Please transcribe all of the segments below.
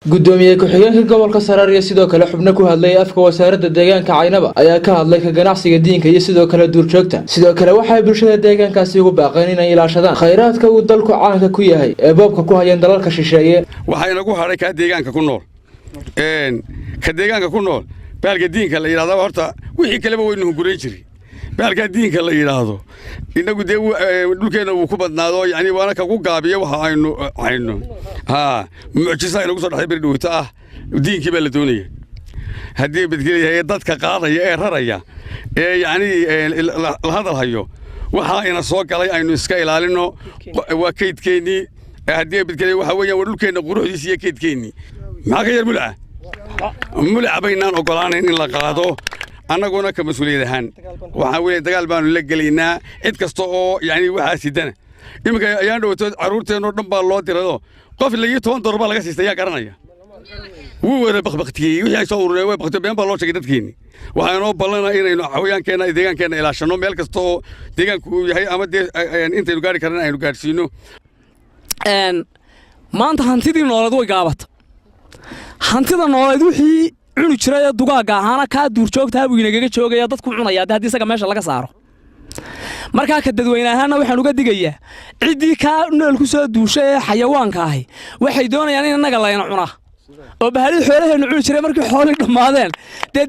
gudoomiye ku-xigeenka gobolka Saraar iyo sidoo kale xubno ku hadlay afka wasaaradda deegaanka Caynaba ayaa ka hadlay ka ganacsiga diinka iyo sidoo kale duurjoogta sidoo kale waxay bulshada deegaankaasi ugu baaqeen inay ilaashadaan khayraadka uu dalku caanka ku yahay ee boobka ku hayeen dalalka shisheeye waxayna ku haray ka deegaanka ku nool ka deegaanka ku nool baalka diinka la yiraahdo horta wixii kale waynu gureyn jiray baalka diinka la yiraahdo inagu dhulkeena uu ku badnaado yani waana ka ku gaabiyo waxa aynu mucjiso ay lagu soo dhaxay berdhowta diinkii baa la doonayay hadii bedgelaya dadka qaadaya ee raraya ee yani la hadal hayo waxa ina soo galay aynu iska ilaalino waa kaydkeeni hadii bedgelaya waxa weeyaan dhulkeena quruxdiisa iyo kaydkeeni maxaa ka yar mulaa baynaan ogolaanayn in la qaado annaguna ka mas'uuliyad ahaan waxa weeye dagaal baanu la galeynaa cid kasta oo yani waxa sidana imika ayaan dhawto caruurteeno dhan baa loo dirado qof $12 baa laga siistay yaa garanaya wuu wada baqbaqtiyay wixii ay soo urureen way baqtay been baa loo sheegay dadkeeni waxaanoo ballanaa inaynu xawayaankeena deegaankeena ilaashano meel kasta oo deegaanku uu yahay ama intaynu gaari karnaa aynu gaarsiino maanta hantidii noolad way gaabata hantida noolad wixii cunu jiray dugaaga ahaana ka duurjoogta buu inaga joogaya dadku cunaya haddii isaga meesha laga saaro marka ka dadweynaahana waxaan uga digayaa cidii ka nool ku soo duushay xayawaanka ahi waxay doonayaan in naga layna cunaa oo bahali xoolaheenu cunu jiray markii xoolaha dhamaadeen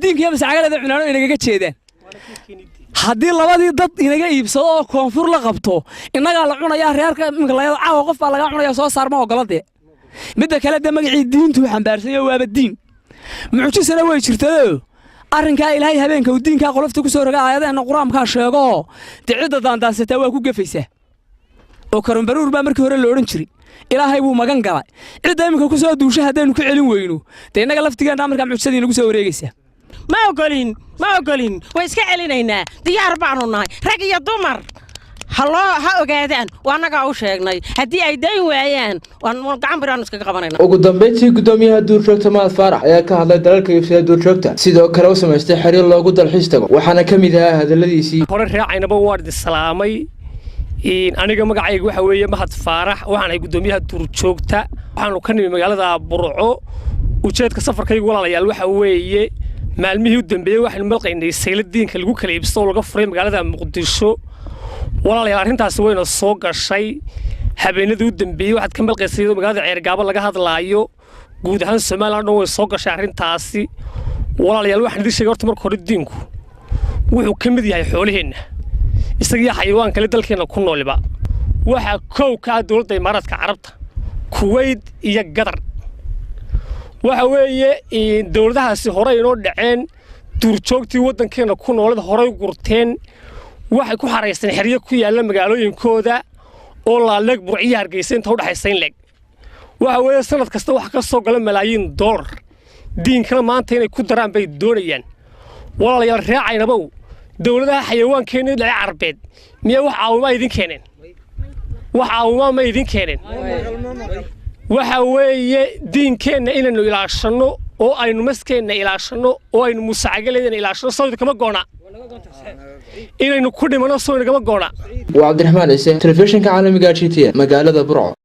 diinkiiba mas'agalada cunaano inaga jeedaan haddii labadii dad inaga iibsado oo koonfur la qabto inaga la cunaya reerka imkalaayada caawa qof baa laga cunaya soo saarma ogolade midda kale magacii diintu xambaarsan waaba diin mucjisana way jirtaa arrinka ilaahay habeenka uu diinka qolofta ku soo roga aayadaha quraanka sheego cidda daandaasata waa ku gafaysa oo karan baruur baa markii hore la oran jiray ilaahay buu magan galay cidda imika ku soo duushay hadaynu ku celin weyno inaga laftigeena marka mucjisada inagu soo wareegaysa ma ogolin way iska celinaynaa diyaar baanu nahay rag iyo dumar ha ogaadaan waanaga u sheegnay hadii ay dayn waayaan waan gacan biraan iska qabanayna ugu dambeyntii gudoomiyaha duurjoogta Maad Faarax ayaa ka hadlay dalalka iibsada duurjoogta sidoo kale uu sameystay xiriir loogu dalxiis tago waxaana kamid ah hadaladiisii hore Caynaba ward salaamay aniga magacaygu waxa weeye Maad Faarax waxaan ay gudoomiyaha duurjoogta waxaanu ka nimid magaalada Burco ujeedka safarkaygu walaalayaal waxa weeye maalmihii u dambeeyay waxaanu malqaynay sayladdiinka lagu kala iibsado laga furay magaalada Muqdisho walaalayaal arrintaasi wayna soo gashay habeenadii u dambeeyay waxaad ka malqaysay magaalada Ceergaabo laga hadlaayo guud ahaan Soomaaliland way soo gashay arrintaasi walaalayaal waxaan idin sheegay horta marka hore diinku wuxuu ka mid yahay xoolaheena isaga xayawaan kale dalkeena ku noolba waxa koow ka dawladda Imaaraadka Carabta Kuwait iyo Qatar waxa weeye dawladahaasi hore inoo dhaceen duurjoogtii wadankeena ku noolada hore gurteen waxay ku xareysan xiriir ku yaala magaalooyinkooda oo la leeg Burciya Hargeysa inta u dhaxaysan leeg waxa weeye sanad kasta wax ka soo gala malaayiin $. diinkana maanta inay ku daraan bay doonayaan walaalayaal Caynaba dawladaha xayawaankeena ee Carbeed miya wax caawima idin keeneen waxa weeye diinkeena inaynu ilaashano oo aynu maskeena ilaashano oo aynu musaacagaleedana ilaashano sawir kama goona inaynu ku dhimano sawir kama goona waa Cabdiraxmaan Ciise telefishinka caalamiga GTN magaalada Burco.